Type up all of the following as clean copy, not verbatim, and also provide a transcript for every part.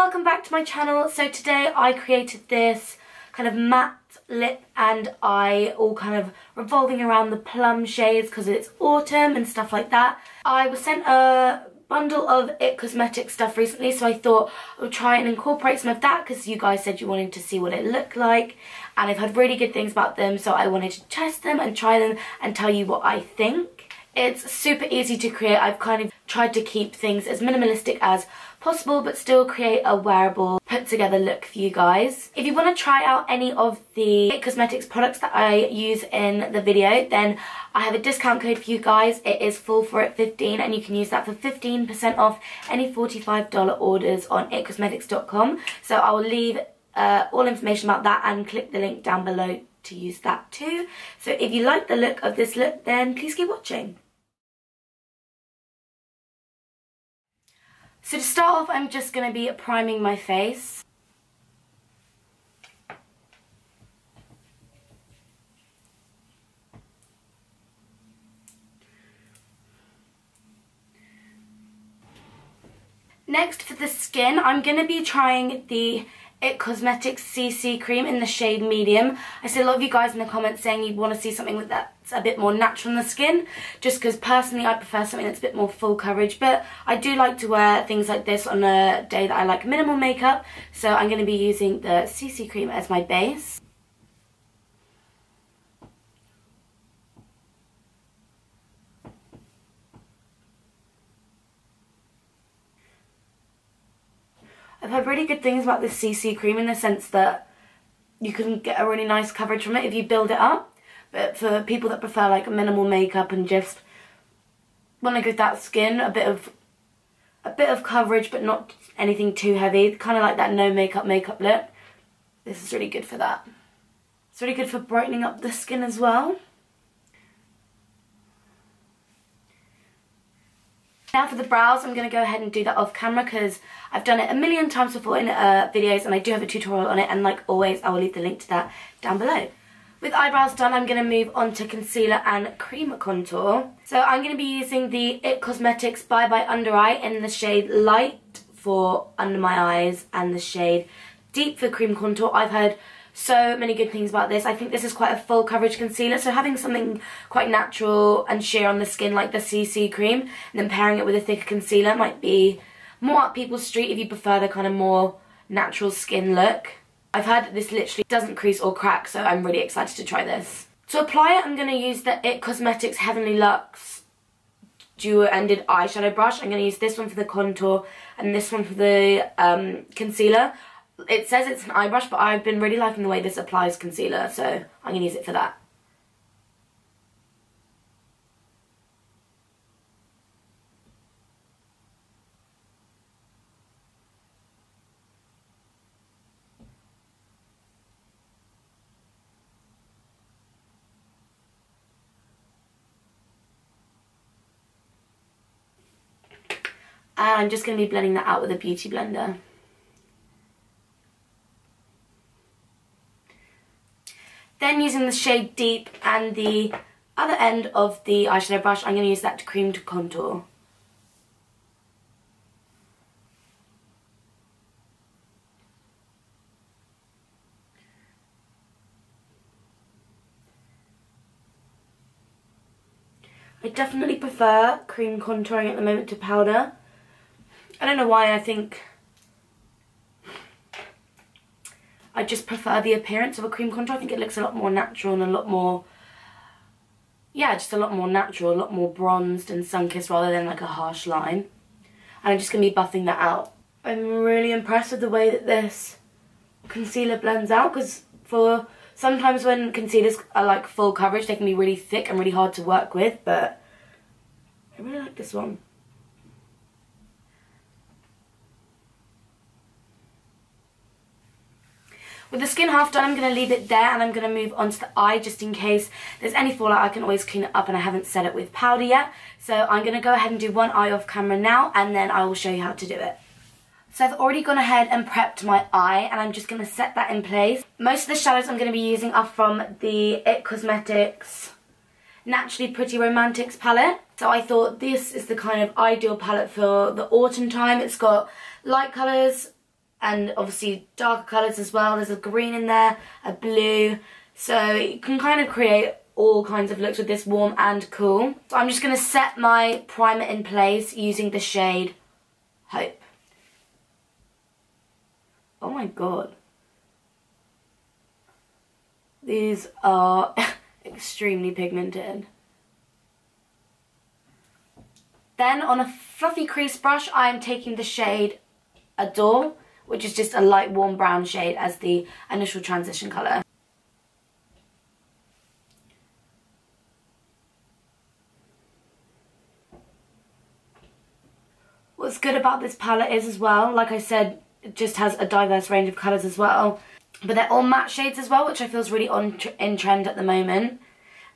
welcome back to my channel. So today I created this kind of matte lip and eye, all kind of revolving around the plum shades because it's autumn and stuff like that. I was sent a bundle of Itcosmetics stuff recently, so I thought I would try and incorporate some of that because you guys said you wanted to see what it looked like, and I've heard really good things about them, so I wanted to test them and try them and tell you what I think. It's super easy to create. I've kind of tried to keep things as minimalistic as possible but still create a wearable, put together look for you guys. If you want to try out any of the Itcosmetics products that I use in the video, then I have a discount code for you guys. It is FALL4IT15 and you can use that for 15% off any $45 orders on itcosmetics.com. So I will leave all information about that and click the link down below to use that too. So if you like the look of this look, then please keep watching. So to start off, I'm just going to be priming my face. Next, for the skin, I'm going to be trying the Itcosmetics CC cream in the shade medium. I see a lot of you guys in the comments saying you want to see something that's a bit more natural on the skin, just because personally I prefer something that's a bit more full coverage, but I do like to wear things like this on a day that I like minimal makeup, so I'm going to be using the CC cream as my base. I've heard really good things about this CC cream in the sense that you can get a really nice coverage from it if you build it up. But for people that prefer like minimal makeup and just want to give that skin a bit of coverage but not anything too heavy, kind of like that no makeup look, this is really good for that. It's really good for brightening up the skin as well. Now for the brows, I'm going to go ahead and do that off camera because I've done it a million times before in videos, and I do have a tutorial on it, and like always I will leave the link to that down below. With eyebrows done, I'm going to move on to concealer and cream contour. So I'm going to be using the Itcosmetics Bye Bye Under Eye in the shade Light for under my eyes and the shade Deep for cream contour. I've heard so many good things about this. I think this is quite a full coverage concealer, so having something quite natural and sheer on the skin like the CC cream and then pairing it with a thicker concealer might be more up people's street if you prefer the kind of more natural skin look. I've heard that this literally doesn't crease or crack, so I'm really excited to try this. To apply it, I'm going to use the Itcosmetics Heavenly Luxe dual-ended eyeshadow brush. I'm going to use this one for the contour and this one for the concealer. It says it's an eye brush, but I've been really liking the way this applies concealer, so I'm going to use it for that. And I'm just going to be blending that out with a beauty blender. Then using the shade Deep and the other end of the eyeshadow brush, I'm going to use that to cream to contour. I definitely prefer cream contouring at the moment to powder. I don't know why. I just prefer the appearance of a cream contour. I think it looks a lot more natural and a lot more, yeah, just a lot more natural, a lot more bronzed and sun-kissed rather than like a harsh line. And I'm just going to be buffing that out. I'm really impressed with the way that this concealer blends out, because for sometimes when concealers are like full coverage, they can be really thick and really hard to work with, but I really like this one. With the skin half done, I'm going to leave it there and I'm going to move on to the eye just in case there's any fallout. I can always clean it up, and I haven't set it with powder yet. So I'm going to go ahead and do one eye off camera now, and then I will show you how to do it. So I've already gone ahead and prepped my eye, and I'm just going to set that in place. Most of the shadows I'm going to be using are from the Itcosmetics Naturally Pretty Romantics palette. So I thought this is the kind of ideal palette for the autumn time. It's got light colours and obviously darker colours as well. There's a green in there, a blue, so you can kind of create all kinds of looks with this, warm and cool. So I'm just going to set my primer in place using the shade Hope. Oh my god. These are extremely pigmented. Then on a fluffy crease brush, I'm taking the shade Adore, which is just a light warm brown shade as the initial transition colour. What's good about this palette is as well, like I said, it just has a diverse range of colours as well. But they're all matte shades as well, which I feel is really in trend at the moment.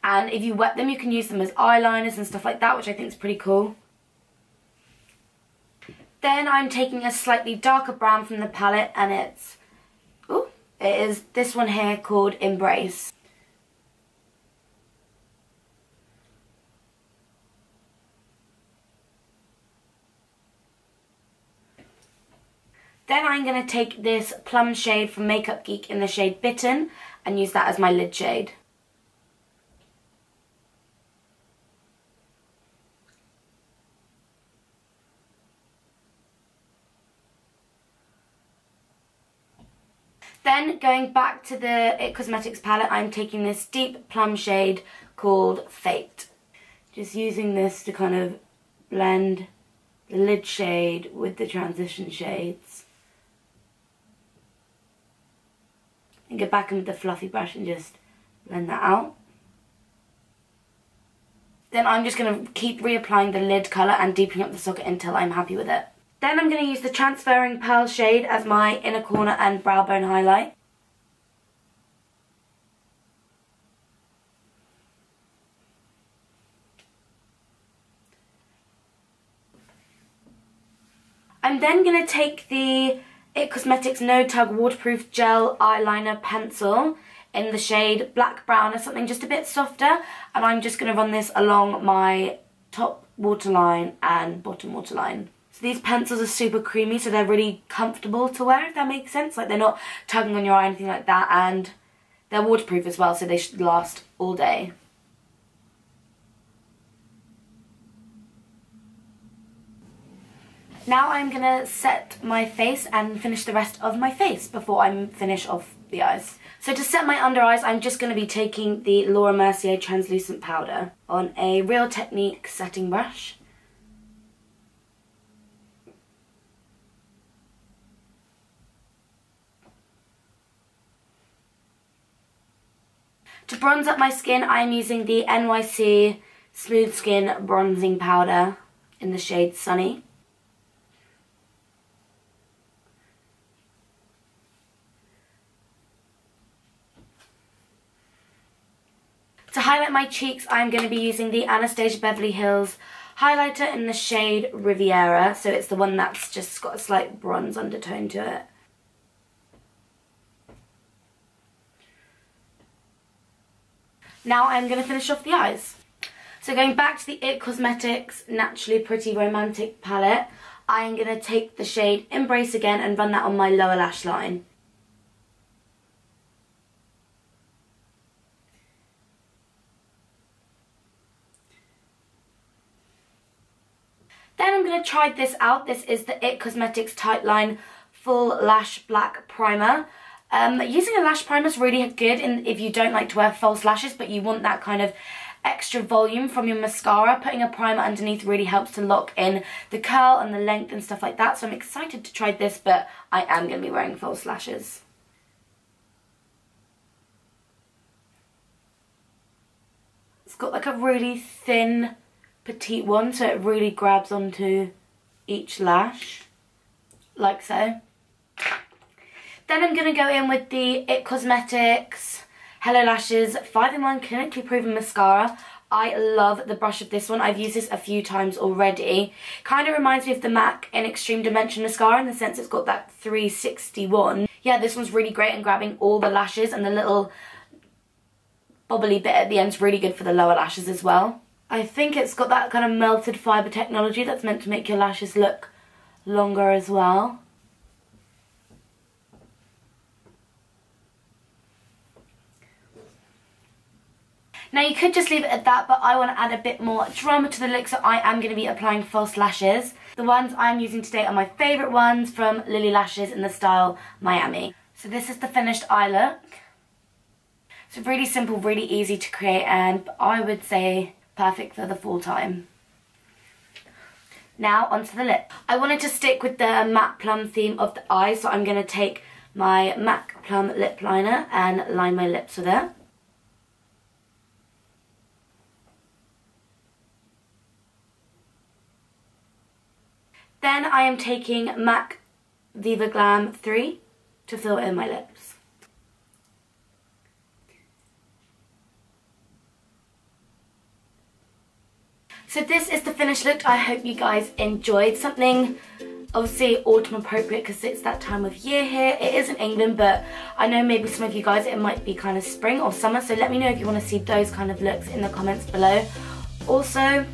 And if you wet them, you can use them as eyeliners and stuff like that, which I think is pretty cool. Then I'm taking a slightly darker brown from the palette, and it is this one here called Embrace. Then I'm going to take this Plum shade from Makeup Geek in the shade Bitten and use that as my lid shade. Then going back to the Itcosmetics palette, I'm taking this deep plum shade called Fate. Just using this to kind of blend the lid shade with the transition shades. And go back in with the fluffy brush and just blend that out. Then I'm just going to keep reapplying the lid colour and deepening up the socket until I'm happy with it. Then I'm going to use the Transferring Pearl shade as my inner corner and brow bone highlight. I'm then going to take the Itcosmetics No-Tug Waterproof Gel Eyeliner Pencil in the shade Black Brown or something just a bit softer, and I'm just going to run this along my top waterline and bottom waterline. So these pencils are super creamy, so they're really comfortable to wear, if that makes sense. Like, they're not tugging on your eye or anything like that, and they're waterproof as well, so they should last all day. Now I'm going to set my face and finish the rest of my face before I finish off the eyes. So to set my under eyes, I'm just going to be taking the Laura Mercier translucent powder on a Real Technique setting brush. To bronze up my skin, I'm using the NYC Smooth Skin Bronzing Powder in the shade Sunny. To highlight my cheeks, I'm going to be using the Anastasia Beverly Hills highlighter in the shade Riviera. So it's the one that's just got a slight bronze undertone to it. Now I'm going to finish off the eyes. So going back to the Itcosmetics Naturally Pretty Romantic palette, I'm going to take the shade Embrace again and run that on my lower lash line. Then I'm going to try this out. This is the Itcosmetics Tightline Full Lash Black Primer. Using a lash primer is really good if you don't like to wear false lashes, but you want that kind of extra volume from your mascara. Putting a primer underneath really helps to lock in the curl and the length and stuff like that. So I'm excited to try this, but I am going to be wearing false lashes. It's got like a really thin petite one, so it really grabs onto each lash, like so. Then I'm going to go in with the Itcosmetics Hello Lashes 5-in-1 Clinically Proven Mascara. I love the brush of this one. I've used this a few times already. Kind of reminds me of the MAC in Extreme Dimension Mascara in the sense it's got that 361. Yeah, this one's really great in grabbing all the lashes, and the little bobbly bit at the end's really good for the lower lashes as well. I think it's got that kind of melted fibre technology that's meant to make your lashes look longer as well. Now you could just leave it at that, but I want to add a bit more drama to the look, so I am going to be applying false lashes. The ones I'm using today are my favourite ones from Lilly Lashes in the style Miami. So this is the finished eye look. So really simple, really easy to create, and I would say perfect for the fall time. Now onto the lip. I wanted to stick with the matte plum theme of the eyes, so I'm going to take my MAC Plum lip liner and line my lips with it. Then I am taking MAC VIVAGLAM III to fill in my lips. So this is the finished look. I hope you guys enjoyed. Something obviously autumn appropriate because it's that time of year here. It is in England, but I know maybe some of you guys it might be kind of spring or summer, so let me know if you want to see those kind of looks in the comments below. Also,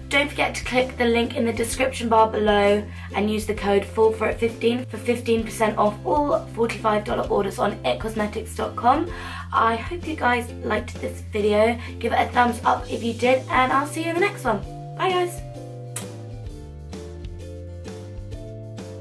don't forget to click the link in the description bar below and use the code FALLFORIT15 for 15% off all $45 orders on Itcosmetics.com. I hope you guys liked this video. Give it a thumbs up if you did, and I'll see you in the next one. Bye guys!